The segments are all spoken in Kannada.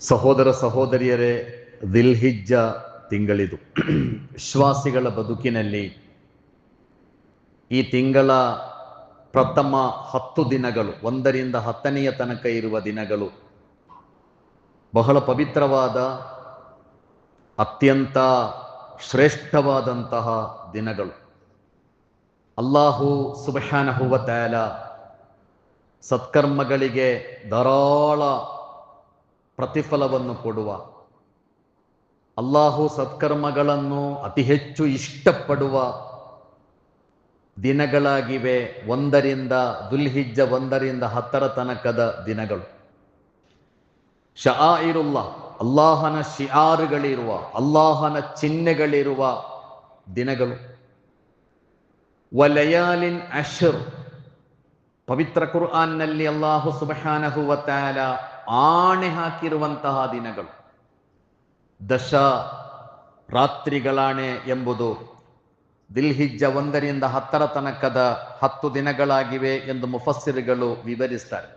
ಸಹೋದರ ಸಹೋದರಿಯರೇ, ದಿಲ್ಹಿಜ್ಜ ತಿಂಗಳಿದು. ವಿಶ್ವಾಸಿಗಳ ಬದುಕಿನಲ್ಲಿ ಈ ತಿಂಗಳ ಪ್ರಥಮ 10 ದಿನಗಳು, 1ರಿಂದ 10ನೆಯ ತನಕ ಇರುವ ದಿನಗಳು ಬಹಳ ಪವಿತ್ರವಾದ, ಅತ್ಯಂತ ಶ್ರೇಷ್ಠವಾದಂತಹ ದಿನಗಳು. ಅಲ್ಲಾಹು ಸುಬ್ಹಾನಹು ವ ತಆಲ ಸತ್ಕರ್ಮಗಳಿಗೆ ಧಾರಾಳ ಪ್ರತಿಫಲವನ್ನು ಕೊಡುವ, ಅಲ್ಲಾಹು ಸತ್ಕರ್ಮಗಳನ್ನು ಅತಿ ಹೆಚ್ಚು ಇಷ್ಟಪಡುವ ದಿನಗಳಾಗಿವೆ ದುಲ್ಹಿಜ್ಜ 1ರಿಂದ 10 ತನಕದ ದಿನಗಳು. ಶಆಯಿರುಲ್ಲಾ, ಅಲ್ಲಾಹನ ಶಿಆರುಗಳಿರುವ, ಅಲ್ಲಾಹನ ಚಿಹ್ನೆಗಳಿರುವ ದಿನಗಳು. ವಲಯಾಲಿನ್ ಅಶ್ರ್, ಪವಿತ್ರ ಕುರ್ಆನ್ನಲ್ಲಿ ಅಲ್ಲಾಹು ಸುಬ್ಹಾನಹು ವ ತಆಲ ಆಣೆ ಹಾಕಿರುವಂತಹ ದಿನಗಳು. ದಶ ರಾತ್ರಿಗಳಾಣೆ ಎಂಬುದು ದಿಲ್ಹಿಜ್ಜ 1ರಿಂದ 10 ತನಕದ 10 ದಿನಗಳಾಗಿವೆ ಎಂದು ಮುಫಸ್ಸಿರುಗಳು ವಿವರಿಸ್ತಾರೆ.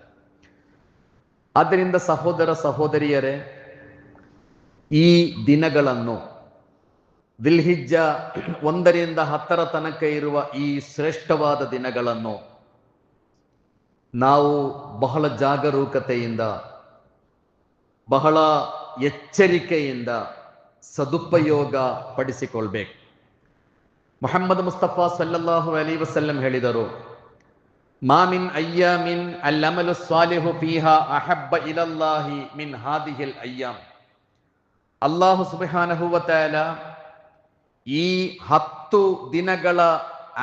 ಆದ್ದರಿಂದ ಸಹೋದರ ಸಹೋದರಿಯರೇ, ಈ ದಿನಗಳನ್ನು, ದಿಲ್ಹಿಜ್ಜ 1ರಿಂದ 10 ತನಕ ಇರುವ ಈ ಶ್ರೇಷ್ಠವಾದ ದಿನಗಳನ್ನು ನಾವು ಬಹಳ ಜಾಗರೂಕತೆಯಿಂದ, ಬಹಳ ಎಚ್ಚರಿಕೆಯಿಂದ ಸದುಪಯೋಗ ಪಡಿಸಿಕೊಳ್ಬೇಕು. ಮುಹಮ್ಮದ್ ಮುಸ್ತಫಾ ಸಲ್ಲಲ್ಲಾಹು ಅಲೈಹಿ ವಸಲ್ಲಂ ಹೇಳಿದರು, ಮಾ ಮಿನ್ ಅಯ್ಯಾಮಿನ್ ಅಲ್ ಅಮಲು ಸ್ವಾಲಿಹು ಫೀಹಾ ಅಹಬ್ಬ ಇಲಲ್ಲಾಹಿ ಮಿನ್ ಹಾದಿಹಿಲ್ ಅಯ್ಯಾಮ್. ಅಲ್ಲಾಹು ಸುಬ್ಹಾನಹು ವ ತಆಲ ಈ 10 ದಿನಗಳ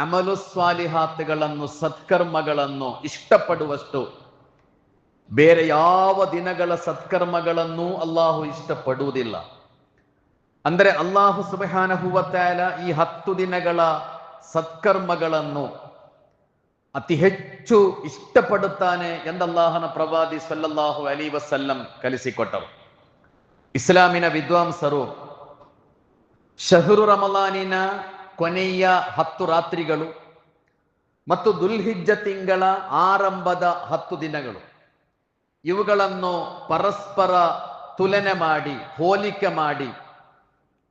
ಅಮಲು ಸ್ವಾಲಿಹಾತ್ಗಳನ್ನು, ಸತ್ಕರ್ಮಗಳನ್ನು ಇಷ್ಟಪಡುವಷ್ಟು ಬೇರೆ ಯಾವ ದಿನಗಳ ಸತ್ಕರ್ಮಗಳನ್ನು ಅಲ್ಲಾಹು ಇಷ್ಟಪಡುವುದಿಲ್ಲ. ಅಂದರೆ ಅಲ್ಲಾಹು ಸುಬ್ಹಾನಹು ವ ತಆಲ ಈ 10 ದಿನಗಳ ಸತ್ಕರ್ಮಗಳನ್ನು ಅತಿ ಹೆಚ್ಚು ಇಷ್ಟಪಡುತ್ತಾನೆ ಎಂದು ಅಲ್ಲಾಹನ ಪ್ರವಾದಿ ಸಲ್ಲಲ್ಲಾಹು ಅಲೈಹಿ ವಸಲ್ಲಂ ಕಲಿಸಿಕೊಟ್ಟರು. ಇಸ್ಲಾಮಿನ ವಿದ್ವಾಂಸರು ಶಹರು ರಮಲಾನಿನ ಕೊನೆಯ 10 ರಾತ್ರಿಗಳು ಮತ್ತು ದುಲ್ಹಿಜ್ಜ ತಿಂಗಳ ಆರಂಭದ 10 ದಿನಗಳು, ಇವುಗಳನ್ನು ಪರಸ್ಪರ ತುಲನೆ ಮಾಡಿ, ಹೋಲಿಕೆ ಮಾಡಿ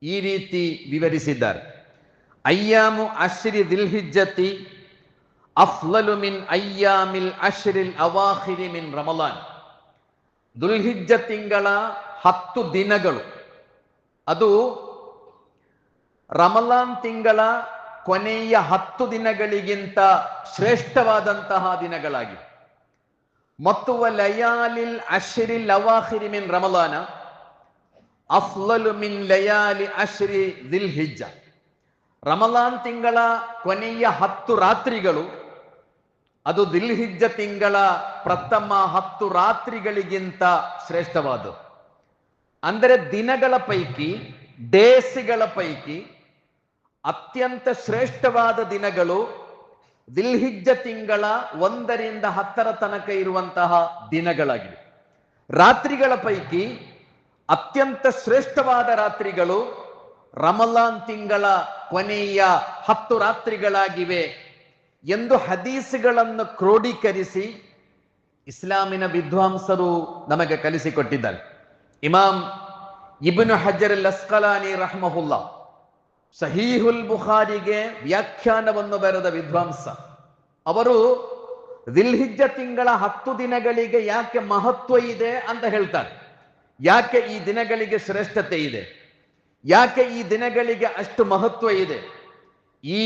ಈ ರೀತಿ ವಿವರಿಸಿದ್ದಾರೆ. ಅಯ್ಯಾಮು ಅಶ್ರಿ ದಿಲ್ಹಿಜ್ಜತಿ ಅಫ್ಲಲು ಮಿನ್ ಅಯ್ಯಾಮಿಲ್ ಅಶ್ರಿಲ್ ಅವಾಖಿರಿ ಮಿನ್ ರಮಲಾನ್. ದುಲ್ಹಿಜ್ಜ ತಿಂಗಳ 10 ದಿನಗಳು ಅದು ರಮಲಾನ್ ತಿಂಗಳ ಕೊನೆಯ 10 ದಿನಗಳಿಗಿಂತ ಶ್ರೇಷ್ಠವಾದಂತಹ ದಿನಗಳಾಗಿವೆ. ಮತ್ತು ಲಯಾಲಿಲ್ ಅಶ್ರಿಲ್ ಅವಾಖಿರಿ ಮಿನ್ ರಮಲಾನ ಅಫ್ಲಲು ಮಿನ್ ಲಯಾಲಿ ಅಶ್ರಿ ದಿಲ್ಹಿಜ್ಜ. ರಮಲಾನ್ ತಿಂಗಳ ಕೊನೆಯ 10 ರಾತ್ರಿಗಳು ಅದು ದಿಲ್ಹಿಜ್ಜ ತಿಂಗಳ ಪ್ರಥಮ 10 ರಾತ್ರಿಗಳಿಗಿಂತ ಶ್ರೇಷ್ಠವಾದದ್ದು. ಅಂದರೆ ದಿನಗಳ ಪೈಕಿ, ಡೇಸ್ಗಳ ಪೈಕಿ ಅತ್ಯಂತ ಶ್ರೇಷ್ಠವಾದ ದಿನಗಳು ದಿಲ್ಹಿಜ್ಜ ತಿಂಗಳ 1ರಿಂದ 10 ತನಕ ಇರುವಂತಹ ದಿನಗಳಾಗಿವೆ. ರಾತ್ರಿಗಳ ಪೈಕಿ ಅತ್ಯಂತ ಶ್ರೇಷ್ಠವಾದ ರಾತ್ರಿಗಳು ರಮಲಾನ್ ತಿಂಗಳ ಕೊನೆಯ 10 ರಾತ್ರಿಗಳಾಗಿವೆ ಎಂದು ಹದೀಸ್ಗಳನ್ನು ಕ್ರೋಢೀಕರಿಸಿ ಇಸ್ಲಾಮಿನ ವಿದ್ವಾಂಸರು ನಮಗೆ ಕಲಿಸಿಕೊಟ್ಟಿದ್ದಾರೆ. ಇಮಾಮ್ ಇಬ್ನು ಹಜರ್ ಅಲ್ ಅಸ್ಕಲಾನಿ ರಹ್ಮಹುಲ್ಲಾ ಸಹೀಹುಲ್ ಬುಖಾರಿಗೆ ವ್ಯಾಖ್ಯಾನವನ್ನು ಬರೆದ ವಿದ್ವಾಂಸ. ಅವರು ದಿಲ್ಹಿಜ್ಜ ತಿಂಗಳ 10 ದಿನಗಳಿಗೆ ಯಾಕೆ ಮಹತ್ವ ಇದೆ ಅಂತ ಹೇಳ್ತಾರೆ. ಯಾಕೆ ಈ ದಿನಗಳಿಗೆ ಶ್ರೇಷ್ಠತೆ ಇದೆ, ಯಾಕೆ ಈ ದಿನಗಳಿಗೆ ಅಷ್ಟು ಮಹತ್ವ ಇದೆ. ಈ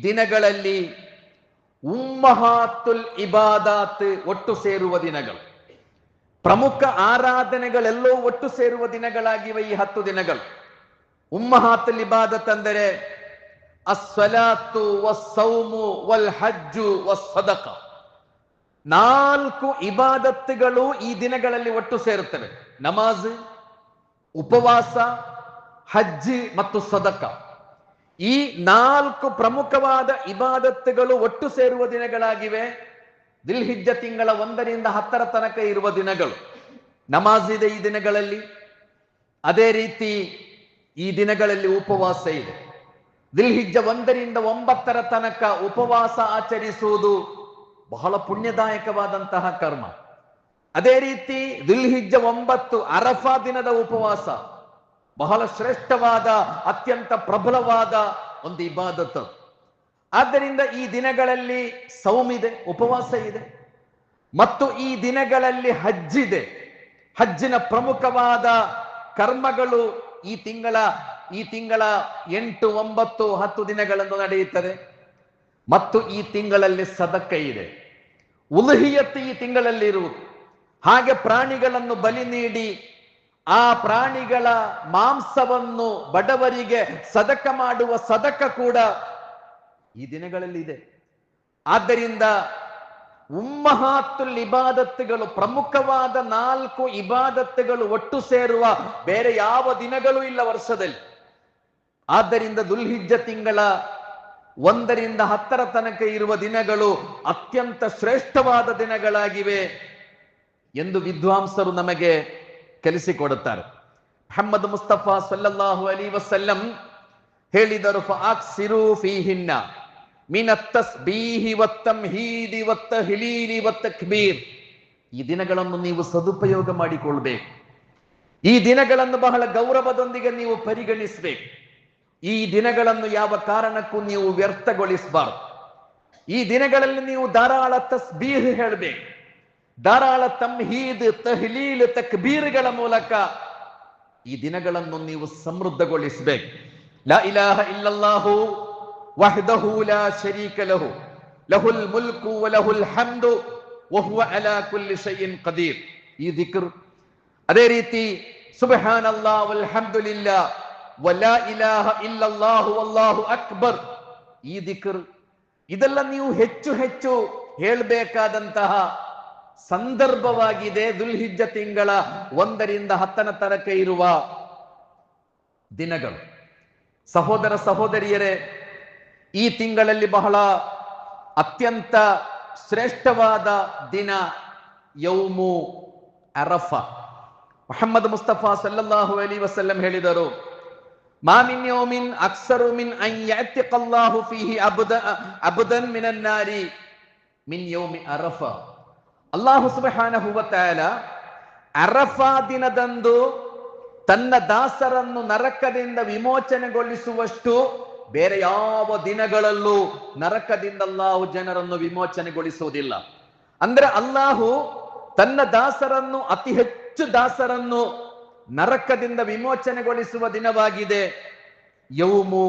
ದಿನಗಳಲ್ಲಿ ಉಮ್ಮಹಾತುಲ್ ಇಬಾದಾತ್ ಒಟ್ಟು ಸೇರುವ ದಿನಗಳು, ಪ್ರಮುಖ ಆರಾಧನೆಗಳೆಲ್ಲೋ ಒಟ್ಟು ಸೇರುವ ದಿನಗಳಾಗಿವೆ ಈ 10 ದಿನಗಳು. ಉಮ್ಮಹಾತುಲ್ ಇಬಾದತ್ ಅಂದರೆ ಅಸ್ಸಲಾತು ವಸ್ಸೌಮು ವಲ್ ಹಜ್ಜು ವಸ್ಸದಕ. 4 ಇಬಾದತ್ತುಗಳು ಈ ದಿನಗಳಲ್ಲಿ ಒಟ್ಟು ಸೇರುತ್ತವೆ. ನಮಾಜ್, ಉಪವಾಸ, ಹಜ್ ಮತ್ತು ಸದಕ. ಈ 4 ಪ್ರಮುಖವಾದ ಇಬಾದತ್ತುಗಳು ಒಟ್ಟು ಸೇರುವ ದಿನಗಳಾಗಿವೆ ದಿಲ್ಹಿಜ್ಜ ತಿಂಗಳ 1ರಿಂದ 10 ತನಕ ಇರುವ ದಿನಗಳು. ನಮಾಜ್ ಇದೆ ಈ ದಿನಗಳಲ್ಲಿ, ಅದೇ ರೀತಿ ಈ ದಿನಗಳಲ್ಲಿ ಉಪವಾಸ ಇದೆ. ದಿಲ್ಹಿಜ್ಜ 1ರಿಂದ 9 ತನಕ ಉಪವಾಸ ಆಚರಿಸುವುದು ಬಹಳ ಪುಣ್ಯದಾಯಕವಾದಂತಹ ಕರ್ಮ. ಅದೇ ರೀತಿ ದುಲ್ಹಿಜ್ಜ 9 ಅರಫಾ ದಿನದ ಉಪವಾಸ ಬಹಳ ಶ್ರೇಷ್ಠವಾದ, ಅತ್ಯಂತ ಪ್ರಬಲವಾದ ಒಂದು ಇಬಾದತ್. ಆದ್ದರಿಂದ ಈ ದಿನಗಳಲ್ಲಿ ಸೌಮಿದೆ, ಉಪವಾಸ ಇದೆ, ಮತ್ತು ಈ ದಿನಗಳಲ್ಲಿ ಹಜ್ಜಿದೆ. ಹಜ್ಜಿನ ಪ್ರಮುಖವಾದ ಕರ್ಮಗಳು ಈ ತಿಂಗಳ 8, 9, 10 ದಿನಗಳನ್ನು ನಡೆಯುತ್ತದೆ. ಮತ್ತು ಈ ತಿಂಗಳಲ್ಲಿ ಸದಕ ಇದೆ, ಉಲಹಿಯತ್ ಈ ತಿಂಗಳಲ್ಲಿ ಇರುವುದು. ಹಾಗೆ ಪ್ರಾಣಿಗಳನ್ನು ಬಲಿ ನೀಡಿ ಆ ಪ್ರಾಣಿಗಳ ಮಾಂಸವನ್ನು ಬಡವರಿಗೆ ಸದಕ ಮಾಡುವ ಸದಕ ಕೂಡ ಈ ದಿನಗಳಲ್ಲಿ ಇದೆ. ಆದ್ದರಿಂದ ಉಮ್ಮಹಾತುಲ್ ಇಬಾದತ್ತುಗಳು, ಪ್ರಮುಖವಾದ 4 ಇಬಾದತ್ತುಗಳು ಒಟ್ಟು ಸೇರುವ ಬೇರೆ ಯಾವ ದಿನಗಳೂ ಇಲ್ಲ ವರ್ಷದಲ್ಲಿ. ಆದ್ದರಿಂದ ದುಲ್ಹಿಜ್ಜ ತಿಂಗಳ 1 ರಿಂದ 10 ತನಕ ಇರುವ ದಿನಗಳು ಅತ್ಯಂತ ಶ್ರೇಷ್ಠವಾದ ದಿನಗಳಾಗಿವೆ ಎಂದು ವಿದ್ವಾಂಸರು ನಮಗೆ ಕಲಿಸಿಕೊಡುತ್ತಾರೆ. ಮುಹಮ್ಮದ್ ಮುಸ್ತಫಾ ಸಲ್ಲಲ್ಲಾಹು ಅಲೈಹಿ ವಸಲ್ಲಂ ಹೇಳಿದರು, ಫಅಕ್ಸಿರು ಫೀಹಿನ್ನ ಮಿನ ತಸ್ಬೀಹಿ ವತ್ತಮ್ಹೀದಿ ವತ್ತಹ್ಲೀಲಿ ವತ್ತಕ್ಬೀರ್. ಈ ದಿನಗಳನ್ನು ನೀವು ಸದುಪಯೋಗ ಮಾಡಿಕೊಳ್ಬೇಕು. ಈ ದಿನಗಳನ್ನು ಬಹಳ ಗೌರವದೊಂದಿಗೆ ನೀವು ಪರಿಗಣಿಸಬೇಕು. ಈ ದಿನಗಳನ್ನು ಯಾವ ಕಾರಣಕ್ಕೂ ನೀವು ವ್ಯರ್ಥಗೊಳಿಸಬಾರದು. ಈ ದಿನಗಳಲ್ಲಿ ನೀವು ಧಾರಾಳ ತಸ್ಬೀಹ್ ಹೇಳಬೇಕು, ಧಾರಾಳ ತಮ್ಹೀದ್, ತಹ್ಲೀಲ್, ತಕ್ಬೀರ್ಗಳ ಮೂಲಕ ಈ ದಿನಗಳನ್ನು ನೀವು ಸಮೃದ್ಧಗೊಳಿಸಬೇಕು. ಲಾ ಇಲಾಹ ಇಲ್ಲಲ್ಲಾಹು ವಹ್ದಹು ಲಾ ಶರೀಕ ಲಹು ಲಹುಲ್ ಮುಲ್ಕು ವ ಲಹುಲ್ ಹಮ್ದು ವ ಹುವ ಅಲಾ ಕುಲ್ಲಿ ಶೈಇನ್ ಕದೀರ್. ಈ ದಿಕ್ರ್. ಅದೇ ರೀತಿ ಸುಬ್ಹಾನಲ್ಲಾಹ್ ವಲ್ಹಮ್ದುಲಿಲ್ಲಾಹ್ ವ ಲಾ ಇಲಾಹ ಇಲ್ಲಲ್ಲಾಹು ವಲ್ಲಾಹು ಅಕ್ಬರ್. ಈ ದಿಕ್ರ್. ಇದೆಲ್ಲ ನೀವು ಹೆಚ್ಚು ಹೆಚ್ಚು ಹೇಳಬೇಕಾದಂತಹ ಸಂದರ್ಭವಾಗಿದೆ ದುಲ್ಹಿಜ್ಜ ತಿಂಗಳ 1 ರಿಂದ 10 ತನಕ ಇರುವ ದಿನಗಳು. ಸಹೋದರ ಸಹೋದರಿಯರೇ, ಈ ತಿಂಗಳಲ್ಲಿ ಬಹಳ ಅತ್ಯಂತ ಶ್ರೇಷ್ಠವಾದ ದಿನ ಯೌಮು ಅರಫಾ. ಮುಹಮ್ಮದ್ ಮುಸ್ತಫಾ ಸಲ್ಲಲ್ಲಾಹು ಅಲೈಹಿ ವಸಲ್ಲಂ ಹೇಳಿದರು, ಮಾ ಮಿನ್ ಯೌಮಿನ್ ಅಕ್ಸರು ಮಿನ್ ಅನ್ ಯಅತಿಕಲ್ಲಾಹು ಫೀಹಿ ಅಬ್ದನ್ ಮಿನನ್ ನಾರಿ ಮಿನ್ ಯೌಮಿ ಅರಫಾ. ಅಲ್ಲಾಹು ಸುಬ್ಹಾನಹು ವ ತಆಲಾ ಅರಫಾ ದಿನದಂದು ತನ್ನ ದಾಸರನ್ನು ನರಕದಿಂದ ವಿಮೋಚನೆಗೊಳಿಸುವಷ್ಟು ಬೇರೆ ಯಾವ ದಿನಗಳಲ್ಲೂ ನರಕದಿಂದ ಅಲ್ಲಾಹು ಜನರನ್ನು ವಿಮೋಚನೆಗೊಳಿಸುವುದಿಲ್ಲ. ಅಂದ್ರೆ ಅಲ್ಲಾಹು ತನ್ನ ದಾಸರನ್ನು, ಅತಿ ಹೆಚ್ಚು ದಾಸರನ್ನು ನರಕದಿಂದ ವಿಮೋಚನೆಗೊಳಿಸುವ ದಿನವಾಗಿದೆ ಯೌಮು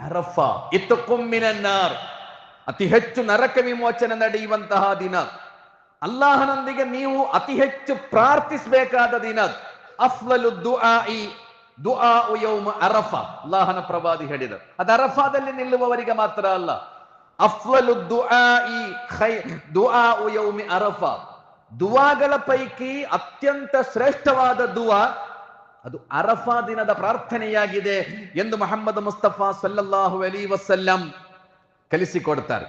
ಅರಫಾ. ಇತ್ಕುಂ ಮಿನನ್ನಾರ್, ಅತಿ ಹೆಚ್ಚು ನರಕ ವಿಮೋಚನೆ ನಡೆಯುವಂತಹ ದಿನ. ಅಲ್ಲಾಹನೊಂದಿಗೆ ನೀವು ಅತಿ ಹೆಚ್ಚು ಪ್ರಾರ್ಥಿಸಬೇಕಾದ ದಿನ. ಅಫ್ಲಲು ದುಆಇ ದುಆഉ ಯೌಮ ಅರಫಾ. ಅಲ್ಲಾಹನ ಪ್ರವಾದಿ ಹೇಳಿದರು, ಅದು ಅರಫಾದಲ್ಲಿ ನಿಲ್ಲುವವರಿಗೆ ಮಾತ್ರ ಅಲ್ಲ. ಅಫ್ಲಲು ದುಆಇ ದುಆಉ ಯೌಮಿ ಅರಫಾ. ದುವಾಗಳ ಪೈಕಿ ಅತ್ಯಂತ ಶ್ರೇಷ್ಠವಾದ ದುವಾ ಅದು ಅರಫಾ ದಿನದ ಪ್ರಾರ್ಥನೆಯಾಗಿದೆ ಎಂದು ಮುಹಮ್ಮದ್ ಮುಸ್ತಫಾ ಸಲ್ಲಲ್ಲಾಹು ಅಲೈಹಿ ವಸಲ್ಲಂ ಕಲಿಸಿಕೊಡ್ತಾರೆ.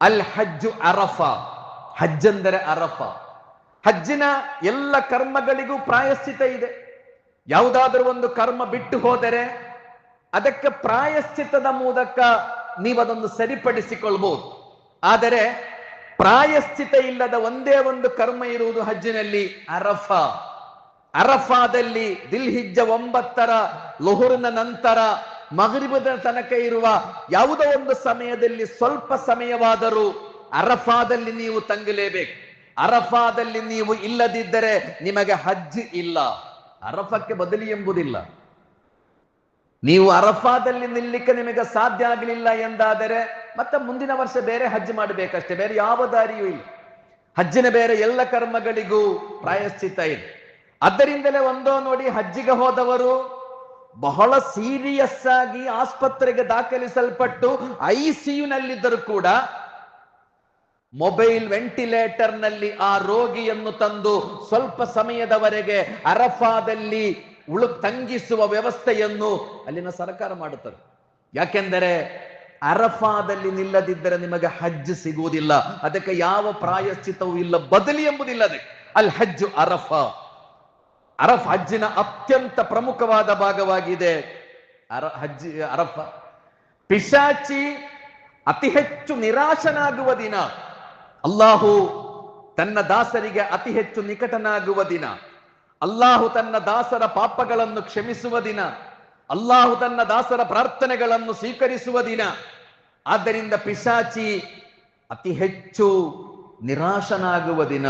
ಅಲ್ ಹಜ್ಜು ಅರಫಾ. ಹಜ್ಜೆಂದರೆ ಅರಫಾ. ಹಜ್ಜಿನ ಎಲ್ಲ ಕರ್ಮಗಳಿಗೂ ಪ್ರಾಯಶ್ಚಿತ ಇದೆ. ಯಾವುದಾದ್ರೂ ಒಂದು ಕರ್ಮ ಬಿಟ್ಟು ಹೋದರೆ ಅದಕ್ಕೆ ಪ್ರಾಯಶ್ಚಿತ್ತದ ಮೂಲಕ ನೀವದನ್ನು ಸರಿಪಡಿಸಿಕೊಳ್ಬಹುದು. ಆದರೆ ಪ್ರಾಯಶ್ಚಿತ ಇಲ್ಲದ ಒಂದೇ ಒಂದು ಕರ್ಮ ಇರುವುದು ಹಜ್ಜಿನಲ್ಲಿ, ಅರಫಾ. ಅರಫಾದಲ್ಲಿ ದಿಲ್ಹಿಜ್ಜ 9ರ ಲುಹುರ್ನ ನಂತರ ಮಗ್ರಿಬದ ತನಕ ಇರುವ ಯಾವುದೋ ಒಂದು ಸಮಯದಲ್ಲಿ ಸ್ವಲ್ಪ ಸಮಯವಾದರೂ ಅರಫಾದಲ್ಲಿ ನೀವು ತಂಗಲೇಬೇಕು. ಅರಫಾದಲ್ಲಿ ನೀವು ಇಲ್ಲದಿದ್ದರೆ ನಿಮಗೆ ಹಜ್ ಇಲ್ಲ. ಅರಫಕ್ಕೆ ಬದಲಿ ಎಂಬುದಿಲ್ಲ. ನೀವು ಅರಫಾದಲ್ಲಿ ನಿಲ್ಲಿಕ್ಕೆ ನಿಮಗೆ ಸಾಧ್ಯ ಆಗಲಿಲ್ಲ ಎಂದಾದರೆ ಮತ್ತೆ ಮುಂದಿನ ವರ್ಷ ಬೇರೆ ಹಜ್ ಮಾಡಬೇಕಷ್ಟೇ, ಬೇರೆ ಯಾವ ದಾರಿಯೂ ಇಲ್ಲ. ಹಜ್ಜಿನ ಬೇರೆ ಎಲ್ಲ ಕರ್ಮಗಳಿಗೂ ಪ್ರಾಯಶ್ಚಿತ್ತ ಇದೆ. ಅದರಿಂದಲೇ ಒಂದೋ ನೋಡಿ, ಹಜ್ಜಿಗೆ ಹೋದವರು ಬಹಳ ಸೀರಿಯಸ್ ಆಗಿ ಆಸ್ಪತ್ರೆಗೆ ದಾಖಲಿಸಲ್ಪಟ್ಟು ಐಸಿಯುನಲ್ಲಿದ್ದರೂ ಕೂಡ ಮೊಬೈಲ್ ವೆಂಟಿಲೇಟರ್ ನಲ್ಲಿ ಆ ರೋಗಿಯನ್ನು ತಂದು ಸ್ವಲ್ಪ ಸಮಯದವರೆಗೆ ಅರಫಾದಲ್ಲಿ ತಂಗಿಸುವ ವ್ಯವಸ್ಥೆಯನ್ನು ಅಲ್ಲಿನ ಸರ್ಕಾರ ಮಾಡುತ್ತದೆ. ಯಾಕೆಂದರೆ ಅರಫಾದಲ್ಲಿ ನಿಲ್ಲದಿದ್ದರೆ ನಿಮಗೆ ಹಜ್ ಸಿಗುವುದಿಲ್ಲ. ಅದಕ್ಕೆ ಯಾವ ಪ್ರಾಯಶ್ಚಿತವೂ ಇಲ್ಲ, ಬದಲಿ ಎಂಬುದಿಲ್ಲ. ಅದಕ್ಕೆ ಅಲ್ ಹಜ್ಜು ಅರಫಾ. ಹಜ್ಜಿನ ಅತ್ಯಂತ ಪ್ರಮುಖವಾದ ಭಾಗವಾಗಿದೆ ಅರಫಾ. ಪಿಶಾಚಿ ಅತಿ ಹೆಚ್ಚು ನಿರಾಶನಾಗುವ ದಿನ. ಅಲ್ಲಾಹು ತನ್ನ ದಾಸರಿಗೆ ಅತಿ ಹೆಚ್ಚು ನಿಕಟನಾಗುವ ದಿನ, ಅಲ್ಲಾಹು ತನ್ನ ದಾಸರ ಪಾಪಗಳನ್ನು ಕ್ಷಮಿಸುವ ದಿನ, ಅಲ್ಲಾಹು ತನ್ನ ದಾಸರ ಪ್ರಾರ್ಥನೆಗಳನ್ನು ಸ್ವೀಕರಿಸುವ ದಿನ. ಆದ್ದರಿಂದ ಪಿಶಾಚಿ ಅತಿ ಹೆಚ್ಚು ನಿರಾಶನಾಗುವ ದಿನ.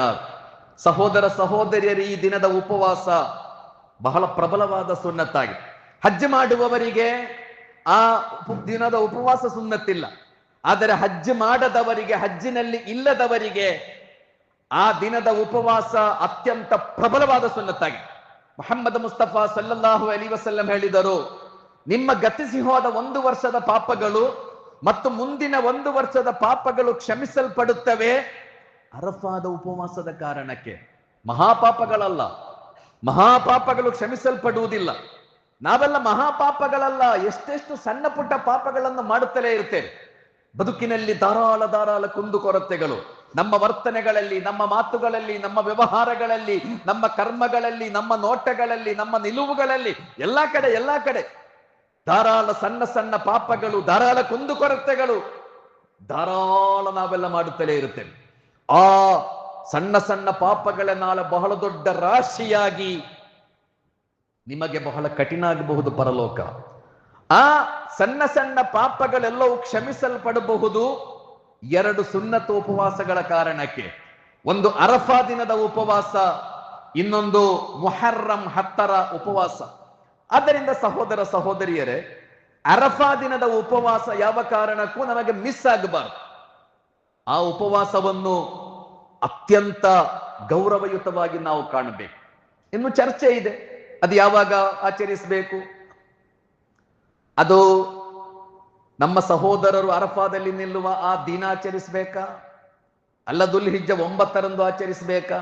ಸಹೋದರ ಸಹೋದರಿಯರು, ಈ ದಿನದ ಉಪವಾಸ ಬಹಳ ಪ್ರಬಲವಾದ ಸುನ್ನತ್ತಾಗಿದೆ. ಹಜ್ ಮಾಡುವವರಿಗೆ ಆ ದಿನದ ಉಪವಾಸ ಸುನ್ನತ್ತಿಲ್ಲ. ಆದರೆ ಹಜ್ ಮಾಡದವರಿಗೆ, ಹಜ್ಜಿನಲ್ಲಿ ಇಲ್ಲದವರಿಗೆ ಆ ದಿನದ ಉಪವಾಸ ಅತ್ಯಂತ ಪ್ರಬಲವಾದ ಸುನ್ನತ್ತಾಗಿದೆ. ಮುಹಮ್ಮದ್ ಮುಸ್ತಫಾ ಸಲ್ಲಲ್ಲಾಹು ಅಲೈಹಿ ವಸಲ್ಲಂ ಹೇಳಿದರು, ನಿಮ್ಮ ಗತಿಸಿ ಹೋದ 1 ವರ್ಷದ ಪಾಪಗಳು ಮತ್ತು ಮುಂದಿನ 1 ವರ್ಷದ ಪಾಪಗಳು ಕ್ಷಮಿಸಲ್ಪಡುತ್ತವೆ ಅರಫಾದ ಉಪವಾಸದ ಕಾರಣಕ್ಕೆ. ಮಹಾಪಾಪಗಳಲ್ಲ, ಮಹಾಪಾಪಗಳು ಕ್ಷಮಿಸಲ್ಪಡುವುದಿಲ್ಲ. ನಾವೆಲ್ಲ ಮಹಾಪಾಪಗಳಲ್ಲ, ಎಷ್ಟೆಷ್ಟು ಸಣ್ಣ ಪುಟ್ಟ ಪಾಪಗಳನ್ನು ಮಾಡುತ್ತಲೇ ಇರ್ತೇವೆ. ಬದುಕಿನಲ್ಲಿ ಧಾರಾಳ ಕುಂದುಕೊರತೆಗಳು, ನಮ್ಮ ವರ್ತನೆಗಳಲ್ಲಿ, ನಮ್ಮ ಮಾತುಗಳಲ್ಲಿ, ನಮ್ಮ ವ್ಯವಹಾರಗಳಲ್ಲಿ, ನಮ್ಮ ಕರ್ಮಗಳಲ್ಲಿ, ನಮ್ಮ ನೋಟಗಳಲ್ಲಿ, ನಮ್ಮ ನಿಲುವುಗಳಲ್ಲಿ, ಎಲ್ಲಾ ಕಡೆ ಧಾರಾಳ ಸಣ್ಣ ಪಾಪಗಳು, ಧಾರಾಳ ಕುಂದುಕೊರತೆಗಳು, ನಾವೆಲ್ಲ ಮಾಡುತ್ತಲೇ ಇರುತ್ತೇವೆ. ಆ ಸಣ್ಣ ಪಾಪಗಳ ನಾಳೆ ಬಹಳ ದೊಡ್ಡ ರಾಶಿಯಾಗಿ ನಿಮಗೆ ಬಹಳ ಕಠಿಣ ಆಗಬಹುದು ಪರಲೋಕ. ಆ ಸಣ್ಣ ಪಾಪಗಳೆಲ್ಲವೂ ಕ್ಷಮಿಸಲ್ಪಡಬಹುದು 2 ಸುನ್ನತ ಉಪವಾಸಗಳ ಕಾರಣಕ್ಕೆ. ಒಂದು ಅರಫಾ ದಿನದ ಉಪವಾಸ, ಇನ್ನೊಂದು ಮುಹರ್ರಂ 10ರ ಉಪವಾಸ. ಆದ್ದರಿಂದ ಸಹೋದರ ಸಹೋದರಿಯರೇ, ಅರಫಾ ದಿನದ ಉಪವಾಸ ಯಾವ ಕಾರಣಕ್ಕೂ ನಮಗೆ ಮಿಸ್ ಆಗಬಾರದು. ಆ ಉಪವಾಸವನ್ನು ಅತ್ಯಂತ ಗೌರವಯುತವಾಗಿ ನಾವು ಕಾಣಬೇಕು. ಇನ್ನು ಚರ್ಚೆ ಇದೆ, ಅದು ಯಾವಾಗ ಆಚರಿಸಬೇಕು. ಅದು ನಮ್ಮ ಸಹೋದರರು ಅರಫಾದಲ್ಲಿ ನಿಲ್ಲುವ ಆ ದಿನ ಆಚರಿಸಬೇಕಾ, ಅಲ್ಲ ದುಲ್ ಹಿಜ್ಜ 9ರಂದು ಆಚರಿಸಬೇಕಾ?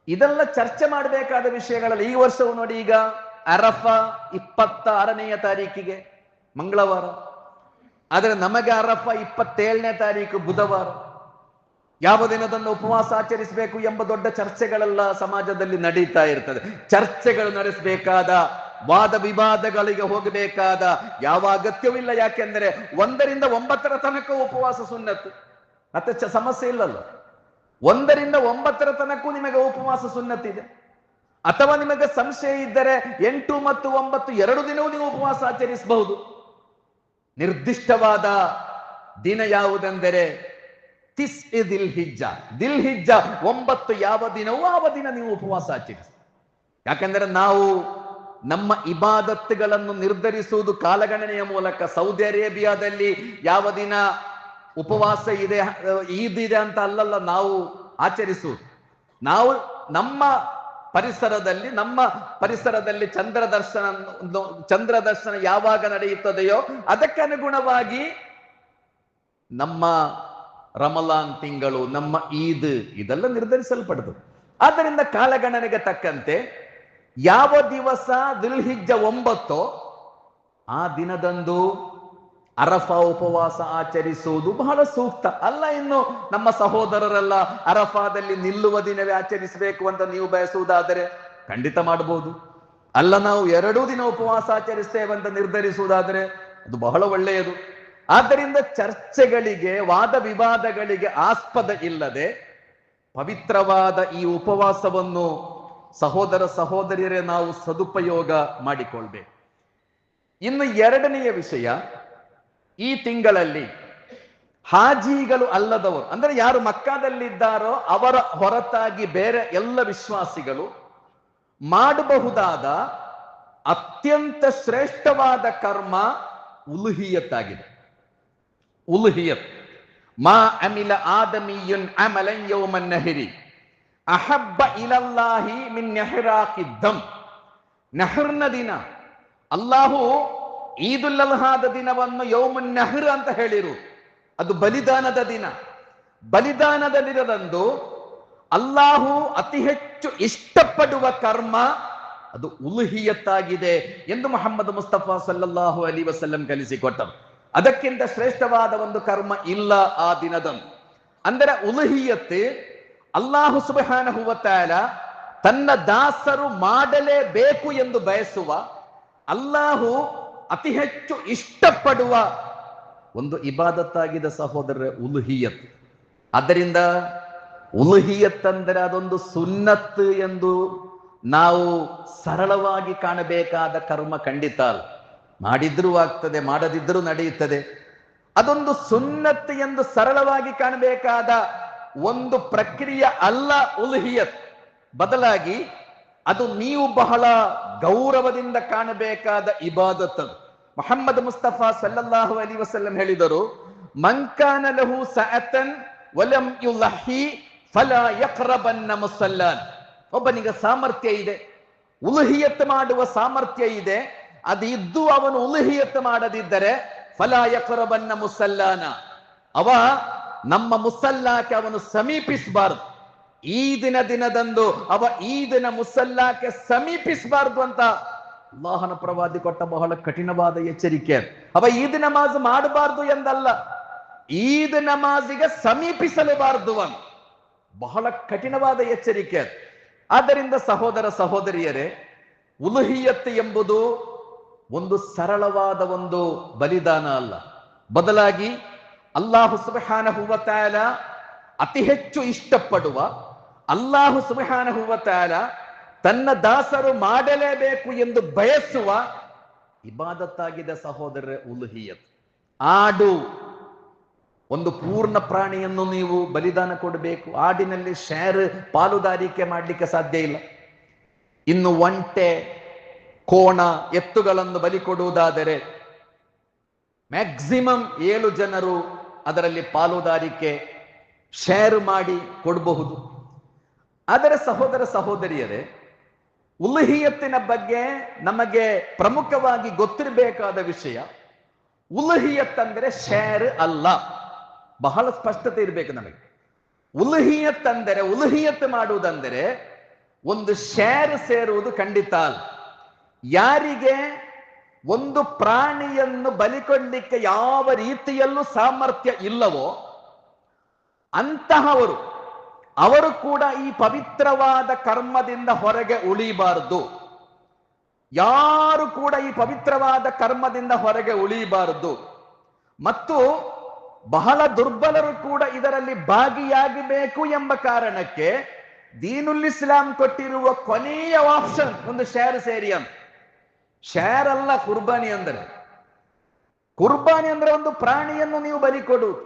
ಇದೆಲ್ಲ ಚರ್ಚೆ ಮಾಡಬೇಕಾದ ವಿಷಯಗಳಲ್ಲಿ. ಈ ವರ್ಷವು ನೋಡಿ, ಈಗ ಅರಫಾ 26ನೇ ತಾರೀಕಿಗೆ ಮಂಗಳವಾರ, ಆದರೆ ನಮಗೆ ಅರಫಾ 27ನೇ ತಾರೀಕು ಬುಧವಾರ. ಯಾವ ದಿನದನ್ನು ಉಪವಾಸ ಆಚರಿಸಬೇಕು ಎಂಬ ದೊಡ್ಡ ಚರ್ಚೆಗಳೆಲ್ಲ ಸಮಾಜದಲ್ಲಿ ನಡೀತಾ ಇರ್ತದೆ. ಚರ್ಚೆಗಳು ನಡೆಸಬೇಕಾದ, ವಾದ ವಿವಾದಗಳಿಗೆ ಹೋಗಬೇಕಾದ ಯಾವ ಅಗತ್ಯವಿಲ್ಲ. ಯಾಕೆಂದ್ರೆ 1ರಿಂದ 9ರ ತನಕ ಉಪವಾಸ ಸುನ್ನತ್ತು, ಮತ್ತೆ ಸಮಸ್ಯೆ ಇಲ್ಲಲ್ಲ. 1ರಿಂದ 9ರ ತನಕ ನಿಮಗೆ ಉಪವಾಸ ಸುನ್ನತ್ತಿದೆ. ಅಥವಾ ನಿಮಗೆ ಸಂಶಯ ಇದ್ದರೆ 8 ಮತ್ತು 9 2 ದಿನವೂ ನೀವು ಉಪವಾಸ ಆಚರಿಸಬಹುದು. ನಿರ್ದಿಷ್ಟವಾದ ದಿನ ಯಾವುದೆಂದರೆ ದಿಲ್ ಹಿಜ್ಜ 9 ಯಾವ ದಿನವೂ ಆವ ದಿನ ನೀವು ಉಪವಾಸ ಆಚರಿಸಿ. ಯಾಕಂದ್ರೆ ನಾವು ನಮ್ಮ ಇಬಾದತ್ತುಗಳನ್ನು ನಿರ್ಧರಿಸುವುದು ಕಾಲಗಣನೆಯ ಮೂಲಕ. ಸೌದಿ ಅರೇಬಿಯಾದಲ್ಲಿ ಯಾವ ದಿನ ಉಪವಾಸ ಇದೆ, ಈದ್ ಇದೆ ಅಂತ ಅಲ್ಲಲ್ಲ ನಾವು ಆಚರಿಸುವುದು. ನಾವು ನಮ್ಮ ಪರಿಸರದಲ್ಲಿ ಚಂದ್ರ ದರ್ಶನ ಯಾವಾಗ ನಡೆಯುತ್ತದೆಯೋ ಅದಕ್ಕೆ ಅನುಗುಣವಾಗಿ ನಮ್ಮ ರಮಲಾನ್ ತಿಂಗಳು, ನಮ್ಮ ಈದ್ ಇದೆಲ್ಲ ನಿರ್ಧರಿಸಲ್ಪಡುತ್ತದೆ. ಆದ್ದರಿಂದ ಕಾಲಗಣನೆಗೆ ತಕ್ಕಂತೆ ಯಾವ ದಿವಸ ದುಲ್ ಹಿಜ್ಜ 9 ಆ ದಿನದಂದು ಅರಫಾ ಉಪವಾಸ ಆಚರಿಸುವುದು ಬಹಳ ಸೂಕ್ತ ಅಲ್ಲ. ಇನ್ನು ನಮ್ಮ ಸಹೋದರರೆಲ್ಲ ಅರಫಾದಲ್ಲಿ ನಿಲ್ಲುವ ದಿನವೇ ಆಚರಿಸಬೇಕು ಅಂತ ನೀವು ಬಯಸುವುದಾದರೆ ಖಂಡಿತ ಮಾಡಬಹುದು. ಅಲ್ಲ, ನಾವು 2 ದಿನ ಉಪವಾಸ ಆಚರಿಸ್ತೇವೆ ಅಂತ ನಿರ್ಧರಿಸುವುದಾದರೆ ಅದು ಬಹಳ ಒಳ್ಳೆಯದು. ಆದ್ದರಿಂದ ಚರ್ಚೆಗಳಿಗೆ, ವಾದ ವಿವಾದಗಳಿಗೆ ಆಸ್ಪದ ಇಲ್ಲದೆ ಪವಿತ್ರವಾದ ಈ ಉಪವಾಸವನ್ನು ಸಹೋದರ ಸಹೋದರಿಯರೇ ನಾವು ಸದುಪಯೋಗ ಮಾಡಿಕೊಳ್ಬೇಕು. ಇನ್ನು 2ನೆಯ ವಿಷಯ, ಈ ತಿಂಗಳಲ್ಲಿ ಹಾಜಿಗಳು ಅಲ್ಲದವರು, ಅಂದ್ರೆ ಯಾರು ಮಕ್ಕಾದಲ್ಲಿದ್ದಾರೋ ಅವರ ಹೊರತಾಗಿ ಬೇರೆ ಎಲ್ಲ ವಿಶ್ವಾಸಿಗಳು ಮಾಡಬಹುದಾದ ಅತ್ಯಂತ ಶ್ರೇಷ್ಠವಾದ ಕರ್ಮ ಉಲುಹಿಯತ್ ಆಗಿದೆ. ಉಲುಹಿಯತ್ ಮಾ ಅಮಿಲ ಆದಮಿಯುನ್ ಅಮಲನ್ ಯೌಮನ್ ನಹರಿ ಅಹಬ್ಬ ಇಲಲ್ಲಾಹಿ ಮಿನ್ ನಹರಾಕಿ ದಮ್. ನಹರ್ನ ದಿನ ಅಲ್ಲಾಹು ಈದುಲ್ ಅಲ್ಹಾದ ದಿನವನ್ನು ಯೌಮುನ್ ನಹರ್ ಅಂತ ಹೇಳಿರು. ಅದು ಬಲಿದಾನದ ದಿನ. ಬಲಿದಾನದ ದಿನದಂದು ಅಲ್ಲಾಹು ಅತಿ ಹೆಚ್ಚು ಇಷ್ಟಪಡುವ ಕರ್ಮ ಅದು ಉಲುಹಿಯತ್ತಾಗಿದೆ ಎಂದು ಮುಹಮ್ಮದ್ ಮುಸ್ತಫಾ ಸಲ್ಲಲ್ಲಾಹು ಅಲೈಹಿ ವಸಲ್ಲಂ ಕಲಿಸಿಕೊಟ್ಟರು. ಅದಕ್ಕಿಂತ ಶ್ರೇಷ್ಠವಾದ ಒಂದು ಕರ್ಮ ಇಲ್ಲ ಆ ದಿನದಂದು. ಅಂದರೆ ಉಲುಹಿಯತ್ ಅಲ್ಲಾಹು ಸುಬ್ಹಾನಹು ವ ತಆಲಾ ತನ್ನ ದಾಸರು ಮಾಡಲೇಬೇಕು ಎಂದು ಬಯಸುವ, ಅಲ್ಲಾಹು ಅತಿ ಹೆಚ್ಚು ಇಷ್ಟಪಡುವ ಒಂದು ಇಬಾದತ್ತಾಗಿದೆ ಸಹೋದರರೇ, ಉಲುಹಿಯತ್. ಆದ್ದರಿಂದ ಉಲುಹಿಯತ್ ಅಂದರೆ ಅದೊಂದು ಸುನ್ನತ್ ಎಂದು ನಾವು ಸರಳವಾಗಿ ಕಾಣಬೇಕಾದ ಕರ್ಮ ಖಂಡಿತ ಅಲ್ಲ. ಮಾಡಿದ್ರೂ ಆಗ್ತದೆ, ಮಾಡದಿದ್ರೂ ನಡೆಯುತ್ತದೆ. ಅದೊಂದು ಸುನ್ನತ್ ಎಂದು ಸರಳವಾಗಿ ಕಾಣಬೇಕಾದ ಒಂದು ಪ್ರಕ್ರಿಯೆ ಅಲ್ಲ ಉಲುಹಿಯತ್. ಬದಲಾಗಿ ಅದು ನೀವು ಬಹಳ ಗೌರವದಿಂದ ಕಾಣಬೇಕಾದ ಇಬಾದತ್. ಮುಹಮ್ಮದ್ ಮುಸ್ತಫಾ ಸಲ್ಲಲ್ಲಾಹು ಅಲೈಹಿ ವಸಲ್ಲಂ ಹೇಳಿದರು, ಮಂಕಾನ ಲಹು ಸಅತನ್ ವಲಂ ಯುಲಹಿ ಫಲಾ ಯಕ್ರಬನ್ನ ಮುಸಲ್ಲಾನ್. ಒಬ್ಬನಿಗೆ ಸಾಮರ್ಥ್ಯ ಇದೆ, ಉಲುಹಿಯತ್ ಮಾಡುವ ಸಾಮರ್ಥ್ಯ ಇದೆ, ಅದು ಇದ್ದು ಅವನು ಉಲುಹಿಯತ್ ಮಾಡದಿದ್ದರೆ ಫಲಾ ಯಕ್ರಬನ್ನ ಮುಸಲ್ಲಾನ, ಅವ ನಮ್ಮ ಮುಸಲ್ಲಾಕ್ಕೆ ಅವನು ಸಮೀಪಿಸಬಾರದು. ದಿನದಂದು ಅವ ಈದಿನ ಮುಸಲ್ಲಾಕ್ಕೆ ಸಮೀಪಿಸಬಾರದು ಅಂತ ಅಲ್ಲಾಹನ ಪ್ರವಾದಿ ಕೊಟ್ಟ ಬಹಳ ಕಠಿಣವಾದ ಎಚ್ಚರಿಕೆ. ಅವ ಈದ್ ನಮಾಜ್ ಮಾಡಬಾರ್ದು ಎಂದಲ್ಲ, ಈದ್ ನಮಾಜಿಗೆ ಸಮೀಪಿಸಲೇಬಾರದು ಅಂತ ಬಹಳ ಕಠಿಣವಾದ ಎಚ್ಚರಿಕೆ. ಆದ್ದರಿಂದ ಸಹೋದರ ಸಹೋದರಿಯರೇ, ಉಲುಹಿಯತ್ ಎಂಬುದು ಒಂದು ಸರಳವಾದ ಒಂದು ಬಲಿದಾನ ಅಲ್ಲ. ಬದಲಾಗಿ ಅಲ್ಲಾಹು ಸುಬ್ಹಾನಹು ವ ತಆಲಾ ಅತಿ ಹೆಚ್ಚು ಇಷ್ಟಪಡುವ, ಅಲ್ಲಾಹು ಸುಬ್ಹಾನಹು ವ ತಆಲಾ ತನ್ನ ದಾಸರು ಮಾಡಲೇಬೇಕು ಎಂದು ಬಯಸುವ ಇಬಾದತ್ತಾಗಿದೆ ಸಹೋದರರೇ ಉಲುಹಿಯತ್. ಆಡು, ಒಂದು ಪೂರ್ಣ ಪ್ರಾಣಿಯನ್ನು ನೀವು ಬಲಿದಾನ ಕೊಡಬೇಕು. ಆಡಿನಲ್ಲಿ ಶೇರ್ ಪಾಲುದಾರಿಕೆ ಮಾಡಲಿಕ್ಕೆ ಸಾಧ್ಯ ಇಲ್ಲ. ಇನ್ನು ಒಂಟೆ, ಕೋಣ, ಎತ್ತುಗಳನ್ನು ಬಲಿ ಕೊಡುವುದಾದರೆ ಮ್ಯಾಕ್ಸಿಮಮ್ 7 ಜನರು ಅದರಲ್ಲಿ ಪಾಲುದಾರಿಕೆ ಶೇರ್ ಮಾಡಿ ಕೊಡಬಹುದು. ಆದರೆ ಸಹೋದರ ಸಹೋದರಿಯರೇ, ಉಲುಹಿಯತ್ತಿನ ಬಗ್ಗೆ ನಮಗೆ ಪ್ರಮುಖವಾಗಿ ಗೊತ್ತಿರಬೇಕಾದ ವಿಷಯ, ಉಲುಹಿಯತ್ ಅಂದರೆ ಶೇರ್ ಅಲ್ಲ. ಬಹಳ ಸ್ಪಷ್ಟತೆ ಇರಬೇಕು ನಮಗೆ. ಉಲುಹಿಯತ್ ಅಂದರೆ, ಉಲುಹಿಯತ್ ಮಾಡುವುದಂದರೆ ಒಂದು ಶೇರ್ ಸೇರುವುದು ಖಂಡಿತ ಅಲ್ಲ. ಯಾರಿಗೆ ಒಂದು ಪ್ರಾಣಿಯನ್ನು ಬಲಿಕೊಡ್ಲಿಕ್ಕೆ ಯಾವ ರೀತಿಯಲ್ಲೂ ಸಾಮರ್ಥ್ಯ ಇಲ್ಲವೋ ಅಂತಹವರು, ಅವರು ಕೂಡ ಈ ಪವಿತ್ರವಾದ ಕರ್ಮದಿಂದ ಹೊರಗೆ ಉಳಿಬಾರದು. ಯಾರು ಕೂಡ ಈ ಪವಿತ್ರವಾದ ಕರ್ಮದಿಂದ ಹೊರಗೆ ಉಳಿಬಾರದು. ಮತ್ತು ಬಹಳ ದುರ್ಬಲರು ಕೂಡ ಇದರಲ್ಲಿ ಭಾಗಿಯಾಗಬೇಕು ಎಂಬ ಕಾರಣಕ್ಕೆ ದೀನುಲ್ ಇಸ್ಲಾಂ ಕೊಟ್ಟಿರುವ ಕೊನೆಯ ಆಪ್ಷನ್ ಒಂದು ಶೇರ್ ಸೇರಿ ಅಂತ. ಶೇರ್ ಅಲ್ಲ ಕುರ್ಬಾನಿ ಅಂದರೆ. ಕುರ್ಬಾನಿ ಅಂದ್ರೆ ಒಂದು ಪ್ರಾಣಿಯನ್ನು ನೀವು ಬಲಿ ಕೊಡುವುದು,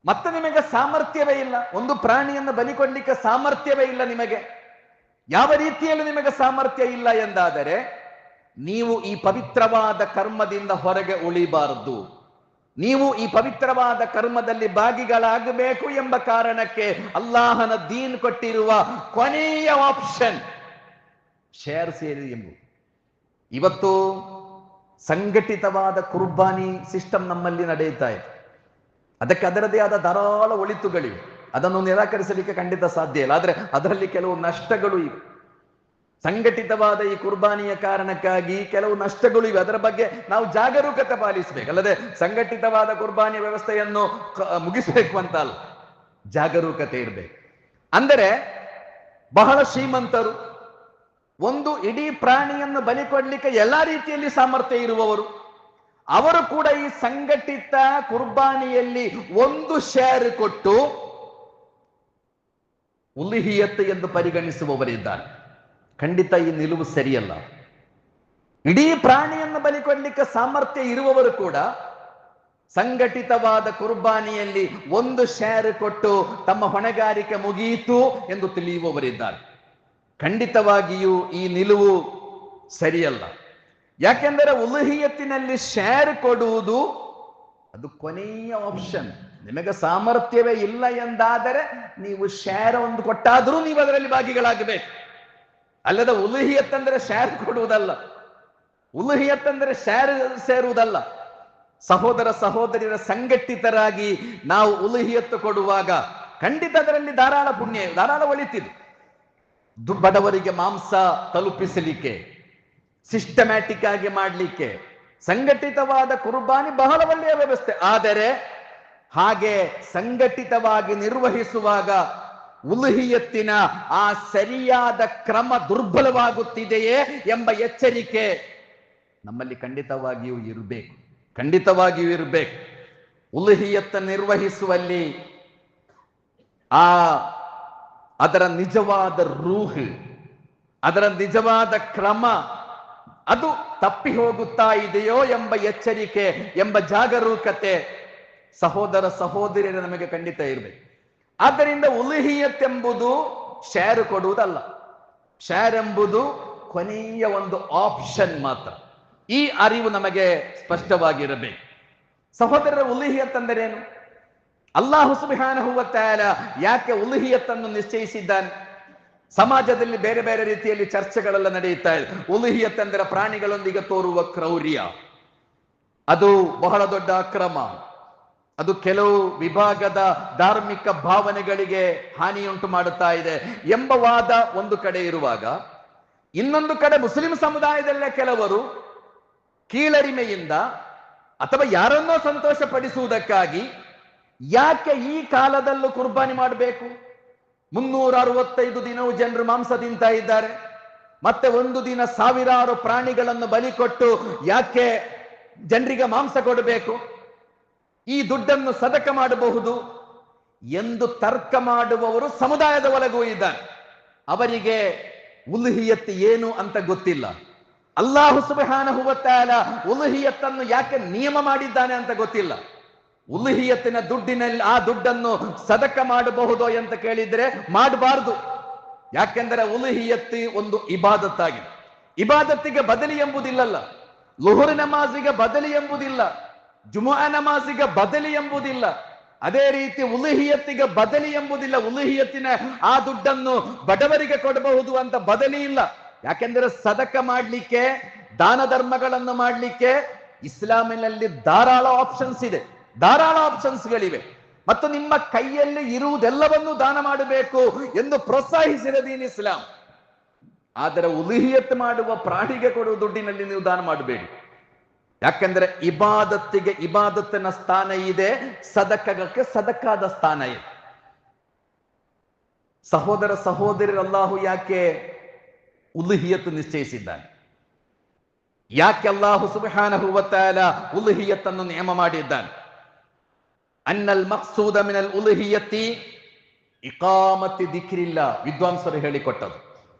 ಮತ್ತೆ ನಿಮಗೆ ಸಾಮರ್ಥ್ಯವೇ ಇಲ್ಲ, ಒಂದು ಪ್ರಾಣಿಯನ್ನು ಬಲಿ ಕೊಡ್ಲಿಕ್ಕೆ ಸಾಮರ್ಥ್ಯವೇ ಇಲ್ಲ ನಿಮಗೆ, ಯಾವ ರೀತಿಯಲ್ಲೂ ನಿಮಗೆ ಸಾಮರ್ಥ್ಯ ಇಲ್ಲ ಎಂದಾದರೆ ನೀವು ಈ ಪವಿತ್ರವಾದ ಕರ್ಮದಿಂದ ಹೊರಗೆ ಉಳಿಬಾರದು. ನೀವು ಈ ಪವಿತ್ರವಾದ ಕರ್ಮದಲ್ಲಿ ಭಾಗಿಗಳಾಗಬೇಕು ಎಂಬ ಕಾರಣಕ್ಕೆ ಅಲ್ಲಾಹನ ದೀನ್ ಕೊಟ್ಟಿರುವ ಕೊನೆಯ ಆಪ್ಷನ್ ಶೇರ್ ಸೇರಿ ಎಂಬುದು. ಇವತ್ತು ಸಂಘಟಿತವಾದ ಕುರ್ಬಾನಿ ಸಿಸ್ಟಮ್ ನಮ್ಮಲ್ಲಿ ನಡೆಯುತ್ತಾ ಇದೆ. ಅದಕ್ಕೆ ಅದರದೇ ಆದ ಧಾರಾಳ ಒಳಿತುಗಳಿವೆ, ಅದನ್ನು ನಿರಾಕರಿಸಲಿಕ್ಕೆ ಖಂಡಿತ ಸಾಧ್ಯ ಇಲ್ಲ. ಆದರೆ ಅದರಲ್ಲಿ ಕೆಲವು ನಷ್ಟಗಳು ಇವೆ. ಸಂಘಟಿತವಾದ ಈ ಕುರ್ಬಾನಿಯ ಕಾರಣಕ್ಕಾಗಿ ಕೆಲವು ನಷ್ಟಗಳು ಇವೆ. ಅದರ ಬಗ್ಗೆ ನಾವು ಜಾಗರೂಕತೆ ಪಾಲಿಸಬೇಕು. ಅಲ್ಲದೆ ಸಂಘಟಿತವಾದ ಕುರ್ಬಾನಿಯ ವ್ಯವಸ್ಥೆಯನ್ನು ಮುಗಿಸಬೇಕು ಅಂತ ಅಲ್ಲ, ಜಾಗರೂಕತೆ ಇರಬೇಕು. ಅಂದರೆ ಬಹಳ ಶ್ರೀಮಂತರು, ಒಂದು ಇಡೀ ಪ್ರಾಣಿಯನ್ನು ಬಲಿ ಕೊಡ್ಲಿಕ್ಕೆ ಎಲ್ಲಾ ರೀತಿಯಲ್ಲಿ ಸಾಮರ್ಥ್ಯ ಇರುವವರು, ಅವರು ಕೂಡ ಈ ಸಂಘಟಿತ ಕುರ್ಬಾನಿಯಲ್ಲಿ ಒಂದು ಶೇರ್ ಕೊಟ್ಟು ಉಲುಹಿಯತ್ ಎಂದು ಪರಿಗಣಿಸುವವರಿದ್ದಾರೆ. ಖಂಡಿತ ಈ ನಿಲುವು ಸರಿಯಲ್ಲ. ಇಡೀ ಪ್ರಾಣಿಯನ್ನು ಬಲಿ ಕೊಡ್ಲಿಕ್ಕೆ ಸಾಮರ್ಥ್ಯ ಇರುವವರು ಕೂಡ ಸಂಘಟಿತವಾದ ಕುರ್ಬಾನಿಯಲ್ಲಿ ಒಂದು ಶೇರ್ ಕೊಟ್ಟು ತಮ್ಮ ಹೊಣೆಗಾರಿಕೆ ಮುಗಿಯಿತು ಎಂದು ತಿಳಿಯುವವರಿದ್ದಾರೆ. ಖಂಡಿತವಾಗಿಯೂ ಈ ನಿಲುವು ಸರಿಯಲ್ಲ. ಯಾಕೆಂದರೆ ಉಲುಹಿಯತ್ತಿನಲ್ಲಿ ಶೇರ್ ಕೊಡುವುದು ಅದು ಕೊನೆಯ ಆಪ್ಷನ್. ನಿಮಗೆ ಸಾಮರ್ಥ್ಯವೇ ಇಲ್ಲ ಎಂದಾದರೆ ನೀವು ಶೇರ್ ಒಂದು ಕೊಟ್ಟಾದರೂ ನೀವು ಅದರಲ್ಲಿ ಭಾಗಿಗಳಾಗಬೇಕು. ಅಲ್ಲದೆ ಉಲುಹಿಯತ್ ಅಂದರೆ ಶೇರ್ ಕೊಡುವುದಲ್ಲ, ಉಲುಹಿಯತ್ ಅಂದರೆ ಶೇರ್ ಸೇರುವುದಲ್ಲ. ಸಹೋದರ ಸಹೋದರಿಯರ ಸಂಘಟಿತರಾಗಿ ನಾವು ಉಲುಹಿಯತ್ತು ಕೊಡುವಾಗ ಖಂಡಿತ ಅದರಲ್ಲಿ ಧಾರಾಳ ಪುಣ್ಯ, ಧಾರಾಳ ಒಳಿತಿದೆ. ಬಡವರಿಗೆ ಮಾಂಸ ತಲುಪಿಸಲಿಕ್ಕೆ, ಸಿಸ್ಟಮ್ಯಾಟಿಕ್ ಆಗಿ ಮಾಡಲಿಕ್ಕೆ ಸಂಘಟಿತವಾದ ಕುರ್ಬಾನಿ ಬಹಳ ಒಳ್ಳೆಯ ವ್ಯವಸ್ಥೆ. ಆದರೆ ಹಾಗೆ ಸಂಘಟಿತವಾಗಿ ನಿರ್ವಹಿಸುವಾಗ ಉಲುಹಿಯತ್ತಿನ ಆ ಸರಿಯಾದ ಕ್ರಮ ದುರ್ಬಲವಾಗುತ್ತಿದೆಯೇ ಎಂಬ ಎಚ್ಚರಿಕೆ ನಮ್ಮಲ್ಲಿ ಖಂಡಿತವಾಗಿಯೂ ಇರಬೇಕು, ಖಂಡಿತವಾಗಿಯೂ ಇರಬೇಕು. ಉಲುಹಿಯತ್ತ ನಿರ್ವಹಿಸುವಲ್ಲಿ ಆ ಅದರ ನಿಜವಾದ ರೂಹ್, ಅದರ ನಿಜವಾದ ಕ್ರಮ ಅದು ತಪ್ಪಿ ಹೋಗುತ್ತಾ ಇದೆಯೋ ಎಂಬ ಎಚ್ಚರಿಕೆ, ಎಂಬ ಜಾಗರೂಕತೆ ಸಹೋದರ ಸಹೋದರಿಯರ ನಮಗೆ ಖಂಡಿತ ಇರಬೇಕು. ಆದ್ದರಿಂದ ಉಲುಹಿಯತ್ ಎಂಬುದು ಶೇರ್ ಕೊಡುವುದಲ್ಲ. ಶೇರ್ ಎಂಬುದು ಕೊನೆಯ ಒಂದು ಆಪ್ಷನ್ ಮಾತ್ರ. ಈ ಅರಿವು ನಮಗೆ ಸ್ಪಷ್ಟವಾಗಿರಬೇಕು. ಸಹೋದರರ, ಉಲುಹಿಯತ್ ಎಂದರೇನು? ಅಲ್ಲಾಹು ಸುಬ್ಹಾನಹು ವ ತಆಲಾ ಯಾಕೆ ಉಲುಹಿಯತ್ತನ್ನು ನಿಶ್ಚಯಿಸಿದ್ದಾನೆ? ಸಮಾಜದಲ್ಲಿ ಬೇರೆ ಬೇರೆ ರೀತಿಯಲ್ಲಿ ಚರ್ಚೆಗಳೆಲ್ಲ ನಡೆಯುತ್ತಾ ಇದೆ. ಉಲುಹಿಯತ್ ಅಂದರೆ ಪ್ರಾಣಿಗಳೊಂದಿಗೆ ತೋರುವ ಕ್ರೌರ್ಯ, ಅದು ಬಹಳ ದೊಡ್ಡ ಅಕ್ರಮ, ಅದು ಕೆಲವು ವಿಭಾಗದ ಧಾರ್ಮಿಕ ಭಾವನೆಗಳಿಗೆ ಹಾನಿಯುಂಟು ಮಾಡುತ್ತಾ ಇದೆ ಎಂಬ ವಾದ ಒಂದು ಕಡೆ ಇರುವಾಗ, ಇನ್ನೊಂದು ಕಡೆ ಮುಸ್ಲಿಂ ಸಮುದಾಯದಲ್ಲೇ ಕೆಲವರು ಕೀಳರಿಮೆಯಿಂದ ಅಥವಾ ಯಾರನ್ನೋ ಸಂತೋಷ ಪಡಿಸುವುದಕ್ಕಾಗಿ ಯಾಕೆ ಈ ಕಾಲದಲ್ಲೂ ಕುರ್ಬಾನಿ ಮಾಡಬೇಕು? 365 ದಿನವೂ ಜನರು ಮಾಂಸ ತಿಂತಾ ಇದ್ದಾರೆ, ಮತ್ತೆ ಒಂದು ದಿನ ಸಾವಿರಾರು ಪ್ರಾಣಿಗಳನ್ನು ಬಲಿ ಕೊಟ್ಟು ಯಾಕೆ ಜನರಿಗೆ ಮಾಂಸ ಕೊಡಬೇಕು? ಈ ದುಡ್ಡನ್ನು ಸದಕ ಮಾಡಬಹುದು ಎಂದು ತರ್ಕ ಮಾಡುವವರು ಸಮುದಾಯದ ಒಳಗೂ ಇದ್ದಾರೆ. ಅವರಿಗೆ ಉಲುಹಿಯತ್ ಏನು ಅಂತ ಗೊತ್ತಿಲ್ಲ. ಅಲ್ಲಾಹು ಸುಬ್ಹಾನಹು ವ ತಆಲಾ ಉಲುಹಿಯತ್ತನ್ನು ಯಾಕೆ ನಿಯಮ ಮಾಡಿದ್ದಾನೆ ಅಂತ ಗೊತ್ತಿಲ್ಲ. ಉಲುಹಿಯತ್ತಿನ ದುಡ್ಡಿನಲ್ಲಿ ಆ ದುಡ್ಡನ್ನು ಸದಕ ಮಾಡಬಹುದೋ ಅಂತ ಕೇಳಿದ್ರೆ ಮಾಡಬಾರದು. ಯಾಕೆಂದರೆ ಉಲುಹಿಯತ್ತಿ ಒಂದು ಇಬಾದತ್ತಾಗಿದೆ. ಇಬಾದತ್ತಿಗೆ ಬದಲಿ ಎಂಬುದಿಲ್ಲಲ್ಲ. ಲುಹುರ್ ನಮಾಜಿಗೆ ಬದಲಿ ಎಂಬುದಿಲ್ಲ, ಜುಮುಅ ನಮಾಜಿಗೆ ಬದಲಿ ಎಂಬುದಿಲ್ಲ, ಅದೇ ರೀತಿ ಉಲುಹಿಯತ್ತಿಗೆ ಬದಲಿ ಎಂಬುದಿಲ್ಲ. ಉಲುಹಿಯತ್ತಿನ ಆ ದುಡ್ಡನ್ನು ಬಡವರಿಗೆ ಕೊಡಬಹುದು ಅಂತ ಬದಲಿ ಇಲ್ಲ. ಯಾಕೆಂದರೆ ಸದಕ ಮಾಡ್ಲಿಕ್ಕೆ, ದಾನ ಧರ್ಮಗಳನ್ನು ಮಾಡ್ಲಿಕ್ಕೆ ಇಸ್ಲಾಮಿನಲ್ಲಿ ಧಾರಾಳ ಆಪ್ಷನ್ಸ್ ಇದೆ, ಧಾರಾಳ ಆಪ್ಷನ್ಸ್ಗಳಿವೆ. ಮತ್ತು ನಿಮ್ಮ ಕೈಯಲ್ಲಿ ಇರುವುದೆಲ್ಲವನ್ನೂ ದಾನ ಮಾಡಬೇಕು ಎಂದು ಪ್ರೋತ್ಸಾಹಿಸಿದ ದೀನ್ ಇಸ್ಲಾಂ. ಆದರೆ ಉಲುಹಿಯತ್ ಮಾಡುವ ಪ್ರಾಣಿಗೆ ಕೊಡುವ ದುಡ್ಡಿನಲ್ಲಿ ನೀವು ದಾನ ಮಾಡಬೇಡಿ. ಯಾಕೆಂದ್ರೆ ಇಬಾದತ್ತಿಗೆ ಇಬಾದತ್ತಿನ ಸ್ಥಾನ ಇದೆ, ಸದಕಕ್ಕೆ ಸದಕಾದ ಸ್ಥಾನ ಇದೆ. ಸಹೋದರ ಸಹೋದರಿ, ಅಲ್ಲಾಹು ಯಾಕೆ ಉಲುಹಿಯತ್ ನಿಶ್ಚಯಿಸಿದ್ದಾನೆ? ಯಾಕೆ ಅಲ್ಲಾಹು ಸುಬ್ಹಾನಹು ವ ತಆಲಾ ಉಲುಹಿಯತ್ತನ್ನು ನೇಮ ಮಾಡಿದ್ದಾನೆ? ಅನ್ನಲ್ ಮಕ್ಸೂದ ಮಿನಲ್ ಉಲುಹಿಯತಿ ಇಕಾಮತಿ ದಿಕ್ರಿಲ್ಲಾ, ವಿದ್ವಾಂಸರು ಹೇಳಿಕೊಟ್ಟದು.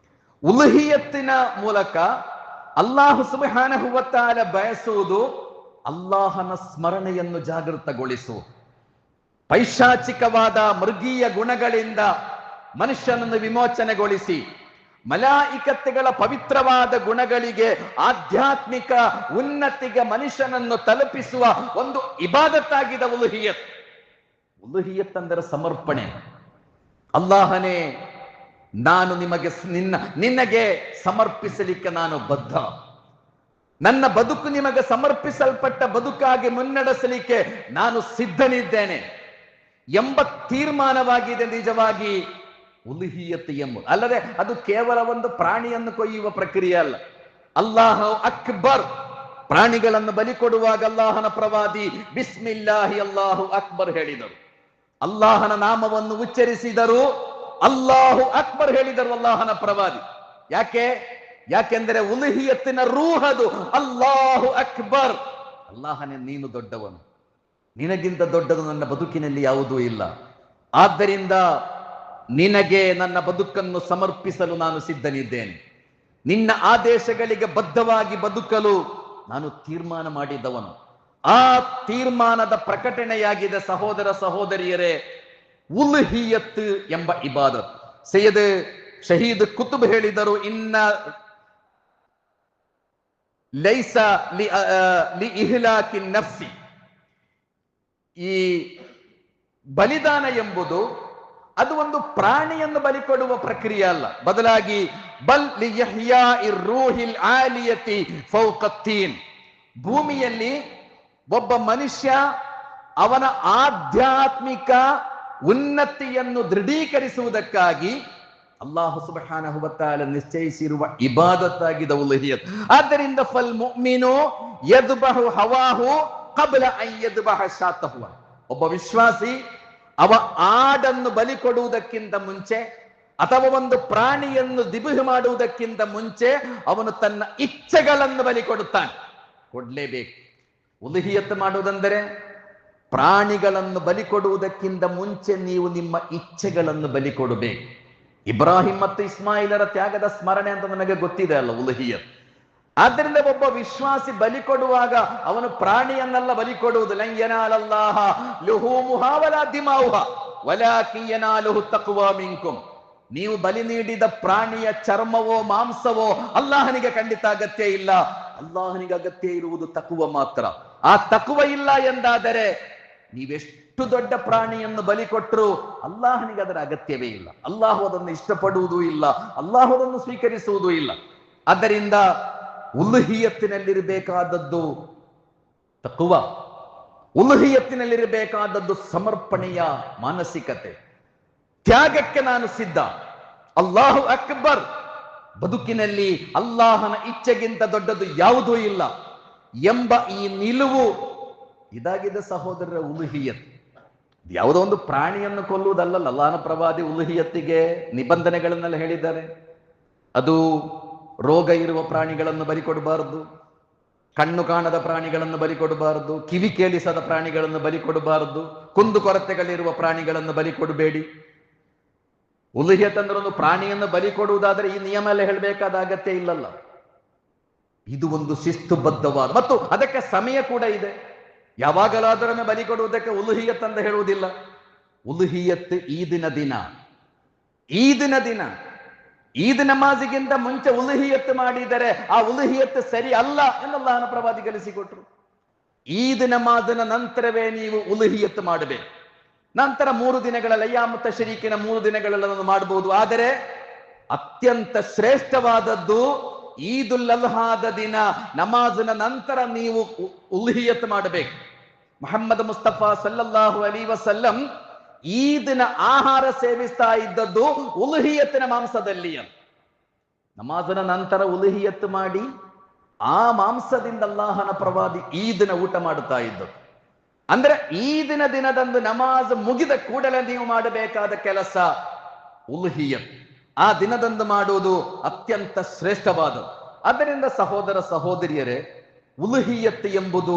ಉಲುಹಿಯತ್ತಿನ ಮೂಲಕ ಅಲ್ಲಾಹು ಸುಬ್ಹಾನಹು ವ ತಆಲಾ ಬಯಸುವುದು ಅಲ್ಲಾಹನ ಸ್ಮರಣೆಯನ್ನು ಜಾಗೃತಗೊಳಿಸು. ಪೈಶಾಚಿಕವಾದ ಮೃಗೀಯ ಗುಣಗಳಿಂದ ಮನುಷ್ಯನನ್ನು ವಿಮೋಚನೆಗೊಳಿಸಿ ಮಲಾಯಿಕತ್ತುಗಳ ಪವಿತ್ರವಾದ ಗುಣಗಳಿಗೆ, ಆಧ್ಯಾತ್ಮಿಕ ಉನ್ನತಿಗೆ ಮನುಷ್ಯನನ್ನು ತಲುಪಿಸುವ ಒಂದು ಇಬಾದತ್ತಾಗಿದೆ ಉಲುಹಿಯತ್. ಉಲುಹಿಯತ್ ಅಂದರೆ ಸಮರ್ಪಣೆ. ಅಲ್ಲಾಹನೇ, ನಾನು ನಿನಗೆ ಸಮರ್ಪಿಸಲಿಕ್ಕೆ ನಾನು ಬದ್ಧ, ನನ್ನ ಬದುಕು ನಿಮಗೆ ಸಮರ್ಪಿಸಲ್ಪಟ್ಟ ಬದುಕಾಗಿ ಮುನ್ನಡೆಸಲಿಕ್ಕೆ ನಾನು ಸಿದ್ಧನಿದ್ದೇನೆ ಎಂಬ ತೀರ್ಮಾನವಾಗಿದೆ ನಿಜವಾಗಿ ಉಲುಹಿಯತ್ ಎಂಬುದು. ಅಲ್ಲದೆ ಅದು ಕೇವಲ ಒಂದು ಪ್ರಾಣಿಯನ್ನು ಕೊಯ್ಯುವ ಪ್ರಕ್ರಿಯೆ ಅಲ್ಲ. ಅಲ್ಲಾಹು ಅಕ್ಬರ್, ಪ್ರಾಣಿಗಳನ್ನು ಬಲಿ ಕೊಡುವಾಗ ಅಲ್ಲಾಹನ ಪ್ರವಾದಿ ಬಿಸ್ಮಿಲ್ಲಾಹಿ ಅಲ್ಲಾಹು ಅಕ್ಬರ್ ಹೇಳಿದರು, ಅಲ್ಲಾಹನ ನಾಮವನ್ನು ಉಚ್ಚರಿಸಿದರು, ಅಲ್ಲಾಹು ಅಕ್ಬರ್ ಹೇಳಿದರು ಅಲ್ಲಾಹನ ಪ್ರವಾದಿ. ಯಾಕೆಂದರೆ ಉಲುಹಿಯತ್ತಿನ ರೂಹದು ಅಲ್ಲಾಹು ಅಕ್ಬರ್. ಅಲ್ಲಾಹನೇ, ನೀನು ದೊಡ್ಡವನು, ನಿನಗಿಂತ ದೊಡ್ಡದು ನನ್ನ ಬದುಕಿನಲ್ಲಿ ಯಾವುದೂ ಇಲ್ಲ. ಆದ್ದರಿಂದ ನಿನಗೆ ನನ್ನ ಬದುಕನ್ನು ಸಮರ್ಪಿಸಲು ನಾನು ಸಿದ್ಧನಿದ್ದೇನೆ. ನಿನ್ನ ಆದೇಶಗಳಿಗೆ ಬದ್ಧವಾಗಿ ಬದುಕಲು ನಾನು ತೀರ್ಮಾನ ಮಾಡಿದವನು. ಆ ತೀರ್ಮಾನದ ಪ್ರಕಟಣೆಯಾಗಿದೆ ಸಹೋದರ ಸಹೋದರಿಯರೇ ಉಲುಹಿಯತ್ ಎಂಬ ಇಬಾದತ್. ಸೈಯದ್ ಶಹೀದ್ ಕುತುಬ್ ಹೇಳಿದರು, ಇನ್ನ ಲೈಸ ಲಿ ಇಹ್ಲಾಕಿ ನಫ್ಸಿ, ಈ ಬಲಿದಾನ ಎಂಬುದು ಅದು ಒಂದು ಪ್ರಾಣಿಯನ್ನು ಬಲಿ ಕೊಡುವ ಪ್ರಕ್ರಿಯೆ ಅಲ್ಲ, ಬದಲಾಗಿ ಬಲ್ ಲಿ ಯಹ್ಯಾಇ ರೂಹಿಲ್ ಆಲಿಯತಿ ಫೌಕತ್ತೀನ್, ಭೂಮಿಯಲ್ಲಿ ಒಬ್ಬ ಮನುಷ್ಯ ಅವನ ಆಧ್ಯಾತ್ಮಿಕ ಉನ್ನತಿಯನ್ನು ದೃಢೀಕರಿಸುವುದಕ್ಕಾಗಿ ಅಲ್ಲಾಹು ಸುಬ್ಹಾನಹು ವ ತಆಲಾ ನಿಶ್ಚಯಿಸಿರುವ ಇಬಾದತ್ತಾಗಿದೆ ಉಲುಹಿಯತ್. ಆದ್ದರಿಂದ ಫಲ್ ಮುಅ್ಮಿನು ಯದ್ಬಹು ಹವಾಹು ಕಬ್ಲ ಅನ್ ಯದ್ಬಹ ಶಾತಹು, ಒಬ್ಬ ವಿಶ್ವಾಸಿ ಅವ ಆಡನ್ನು ಬಲಿ ಕೊಡುವುದಕ್ಕಿಂತ ಮುಂಚೆ ಅಥವಾ ಒಂದು ಪ್ರಾಣಿಯನ್ನು ದಿಬುಹ್ ಮಾಡುವುದಕ್ಕಿಂತ ಮುಂಚೆ ಅವನು ತನ್ನ ಇಚ್ಛೆಗಳನ್ನು ಬಲಿ ಕೊಡುತ್ತಾನೆ, ಕೊಡ್ಲೇಬೇಕು. ಉಲುಹಿಯತ್ ಮಾಡುವುದೆಂದರೆ ಪ್ರಾಣಿಗಳನ್ನು ಬಲಿ ಕೊಡುವುದಕ್ಕಿಂತ ಮುಂಚೆ ನೀವು ನಿಮ್ಮ ಇಚ್ಛೆಗಳನ್ನು ಬಲಿ ಕೊಡಬೇಕು. ಇಬ್ರಾಹಿಂ ಮತ್ತು ಇಸ್ಮಾಯಿಲರ ತ್ಯಾಗದ ಸ್ಮರಣೆ ಅಂತ ನನಗೆ ಗೊತ್ತಿದೆ ಅಲ್ಲ, ಉಲಹಿಯತ್. ಆದ್ದರಿಂದ ಒಬ್ಬ ವಿಶ್ವಾಸಿ ಬಲಿ ಕೊಡುವಾಗ ಅವನು ಪ್ರಾಣಿಯನ್ನೆಲ್ಲ ಬಲಿ ಕೊಡುವುದು. ಲನ್ ಯನಾಲಲ್ಲಾಹ ಲುಹೂಮುಹಾ ವಲಾ ದಿಮಾವುಹಾ ವಲಾಕಿನ್ ಯನಾಲುಹು ತಖ್ವಾ ಮಿನ್ಕುಂ. ನೀವು ಬಲಿ ನೀಡಿದ ಪ್ರಾಣಿಯ ಚರ್ಮವೋ ಮಾಂಸವೋ ಅಲ್ಲಾಹನಿಗೆ ಖಂಡಿತ ಅಗತ್ಯ ಇಲ್ಲ. ಅಲ್ಲಾಹನಿಗೆ ಅಗತ್ಯ ಇರುವುದು ತಕ್ವ ಮಾತ್ರ. ಆ ತಕ್ವ ಇಲ್ಲ ಎಂದಾದರೆ ನೀವೆಷ್ಟು ದೊಡ್ಡ ಪ್ರಾಣಿಯನ್ನು ಬಲಿ ಕೊಟ್ಟರು ಅಲ್ಲಾಹನಿಗೆ ಅದರ ಅಗತ್ಯವೇ ಇಲ್ಲ. ಅಲ್ಲಾಹು ಅದನ್ನು ಇಷ್ಟಪಡುವುದೂ ಇಲ್ಲ, ಅಲ್ಲಾಹು ಅದನ್ನು ಸ್ವೀಕರಿಸುವುದೂ ಇಲ್ಲ. ಆದ್ದರಿಂದ ಉಲುಹಿಯತ್ತಿನಲ್ಲಿರಬೇಕಾದದ್ದು ತಕ್ವ, ಉಲುಹಿಯತ್ತಿನಲ್ಲಿರಬೇಕಾದದ್ದು ಸಮರ್ಪಣೆಯ ಮಾನಸಿಕತೆ. ತ್ಯಾಗಕ್ಕೆ ನಾನು ಸಿದ್ಧ, ಅಲ್ಲಾಹು ಅಕ್ಬರ್, ಬದುಕಿನಲ್ಲಿ ಅಲ್ಲಾಹನ ಇಚ್ಛೆಗಿಂತ ದೊಡ್ಡದು ಯಾವುದೂ ಇಲ್ಲ ಎಂಬ ಈ ನಿಲುವು ಇದಾಗಿದೆ ಸಹೋದರರ ಉಲುಹಿಯತ್. ಯಾವುದೋ ಒಂದು ಪ್ರಾಣಿಯನ್ನು ಕೊಲ್ಲುವುದಲ್ಲ. ಅಲ್ಲಾಹನ ಪ್ರವಾದಿ ಉಲುಹಿಯತ್ತಿಗೆ ನಿಬಂಧನೆಗಳನ್ನೆಲ್ಲ ಹೇಳಿದ್ದಾರೆ. ಅದು ರೋಗ ಇರುವ ಪ್ರಾಣಿಗಳನ್ನು ಬಲಿ ಕೊಡಬಾರದು, ಕಣ್ಣು ಕಾಣದ ಪ್ರಾಣಿಗಳನ್ನು ಬಲಿ ಕೊಡಬಾರದು, ಕಿವಿ ಕೇಳಿಸದ ಪ್ರಾಣಿಗಳನ್ನು ಬಲಿ ಕೊಡಬಾರದು, ಕುಂದು ಕೊರತೆಗಳಿರುವ ಪ್ರಾಣಿಗಳನ್ನು ಬಲಿ ಕೊಡಬೇಡಿ. ಉಲುಹಿಯತ್ ಅಂದ್ರೆ ಒಂದು ಪ್ರಾಣಿಯನ್ನು ಬಲಿ ಕೊಡುವುದಾದ್ರೆ ಈ ನಿಯಮ ಎಲ್ಲ ಹೇಳಬೇಕಾದ ಅಗತ್ಯ ಇಲ್ಲಲ್ಲ. ಇದು ಒಂದು ಶಿಸ್ತುಬದ್ಧವಾದ ಮತ್ತು ಅದಕ್ಕೆ ಸಮಯ ಕೂಡ ಇದೆ. ಯಾವಾಗಲಾದರೊಮ್ಮೆ ಬಲಿ ಕೊಡುವುದಕ್ಕೆ ಉಲುಹಿಯತ್ ಅಂತ ಹೇಳುವುದಿಲ್ಲ. ಉಲುಹಿಯತ್ ಈದಿನ ದಿನ ಈದ್ ನಮಾಜಿಗಿಂತ ಮುಂಚೆ ಉಲುಹಿಯತ್ ಮಾಡಿದರೆ ಆ ಉಲುಹಿಯತ್ ಸರಿ ಅಲ್ಲ ಎಂದು ಅಲ್ಲಾಹನ ಪ್ರವಾದಿ ಕಲಿಸಿಕೊಟ್ರು. ಈದ್ ನಮಾಜಿನ ನಂತರವೇ ನೀವು ಉಲುಹಿಯತ್ ಮಾಡಬೇಕು. ನಂತರ 3 ದಿನಗಳಲ್ಲಿ ಅಯ್ಯಾಮ್ ತಶ್ರೀಕಿನ 3 ದಿನಗಳಲ್ಲಿ ಮಾಡಬಹುದು. ಆದರೆ ಅತ್ಯಂತ ಶ್ರೇಷ್ಠವಾದದ್ದು ಈದುಲ್ ಅಲ್ಹಾದ ದಿನ ನಮಾಜಿನ ನಂತರ ನೀವು ಉಲುಹಿಯತ್ ಮಾಡಬೇಕು. ಮುಹಮ್ಮದ್ ಮುಸ್ತಫಾ ಸಲ್ಲಲ್ಲಾಹು ಅಲೈಹಿ ವಸಲ್ಲಂ ಈದಿನ ಆಹಾರ ಸೇವಿಸ್ತಾ ಇದ್ದದ್ದು ಉಲುಹಿಯತ್ತಿನ ಮಾಂಸದಲ್ಲಿ. ನಮಾಜಿನ ನಂತರ ಉಲುಹಿಯತ್ ಮಾಡಿ ಆ ಮಾಂಸದಿಂದ ಅಲ್ಲಾಹನ ಪ್ರವಾದಿ ಈದಿನ ಊಟ ಮಾಡುತ್ತಾ ಇದ್ದದ್ದು. ಅಂದ್ರೆ ಈದಿನ ದಿನದಂದು ನಮಾಜ್ ಮುಗಿದ ಕೂಡಲೇ ನೀವು ಮಾಡಬೇಕಾದ ಕೆಲಸ ಉಲುಹಿಯತ್. ಆ ದಿನದಂದು ಮಾಡುವುದು ಅತ್ಯಂತ ಶ್ರೇಷ್ಠವಾದದ್ದು. ಆದ್ದರಿಂದ ಸಹೋದರ ಸಹೋದರಿಯರೇ, ಉಲುಹಿಯತ್ ಎಂಬುದು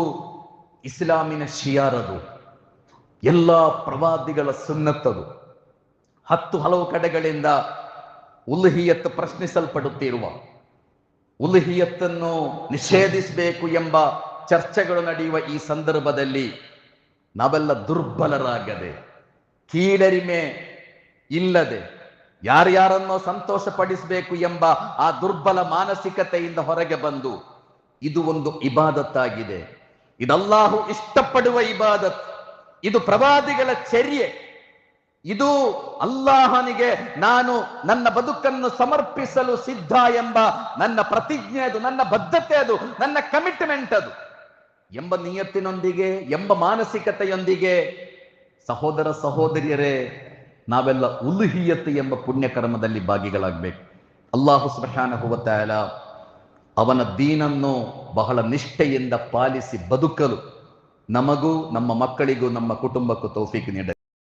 ಇಸ್ಲಾಮಿನ ಶಿಯಾರದು, ಎಲ್ಲ ಪ್ರವಾದಿಗಳ ಸುನ್ನತ್ತದು. 10 ಹಲವು ಕಡೆಗಳಿಂದ ಉಲುಹಿಯತ್ ಪ್ರಶ್ನಿಸಲ್ಪಡುತ್ತಿರುವ, ಉಲುಹಿಯತ್ತನ್ನು ನಿಷೇಧಿಸಬೇಕು ಎಂಬ ಚರ್ಚೆಗಳು ನಡೆಯುವ ಈ ಸಂದರ್ಭದಲ್ಲಿ ನಾವೆಲ್ಲ ದುರ್ಬಲರಾಗದೆ, ಕೀಳರಿಮೆ ಇಲ್ಲದೆ, ಯಾರ್ಯಾರನ್ನೋ ಸಂತೋಷ ಪಡಿಸಬೇಕು ಎಂಬ ಆ ದುರ್ಬಲ ಮಾನಸಿಕತೆಯಿಂದ ಹೊರಗೆ ಬಂದು ಇದು ಒಂದು ಇಬಾದತ್ತಾಗಿದೆ, ಇದು ಅಲ್ಲಾಹು ಇಷ್ಟಪಡುವ ಇಬಾದತ್, ಇದು ಪ್ರವಾದಿಗಳ ಚರ್ಯೆ, ಇದು ಅಲ್ಲಾಹನಿಗೆ ನಾನು ನನ್ನ ಬದುಕನ್ನು ಸಮರ್ಪಿಸಲು ಸಿದ್ಧ ಎಂಬ ನನ್ನ ಪ್ರತಿಜ್ಞೆ, ಅದು ನನ್ನ ಬದ್ಧತೆ, ಅದು ನನ್ನ ಕಮಿಟ್ಮೆಂಟ್, ಅದು ಎಂಬ ನಿಯತ್ತಿನೊಂದಿಗೆ, ಎಂಬ ಮಾನಸಿಕತೆಯೊಂದಿಗೆ ಸಹೋದರ ಸಹೋದರಿಯರೇ ನಾವೆಲ್ಲ ಉಲುಹಿಯತ್ ಎಂಬ ಪುಣ್ಯಕರ್ಮದಲ್ಲಿ ಭಾಗಿಗಳಾಗಬೇಕು. ಅಲ್ಲಾಹು ಸುಬ್ಹಾನಹು ವ ತಆಲಾ ಅವನ ದೀನನ್ನು ಬಹಳ ನಿಷ್ಠೆಯಿಂದ ಪಾಲಿಸಿ ಬದುಕಲು ನಮಗೂ ನಮ್ಮ ಮಕ್ಕಳಿಗೂ ನಮ್ಮ ಕುಟುಂಬಕ್ಕೂ ತೌಫೀಕ್ ನೀಡಲಿ.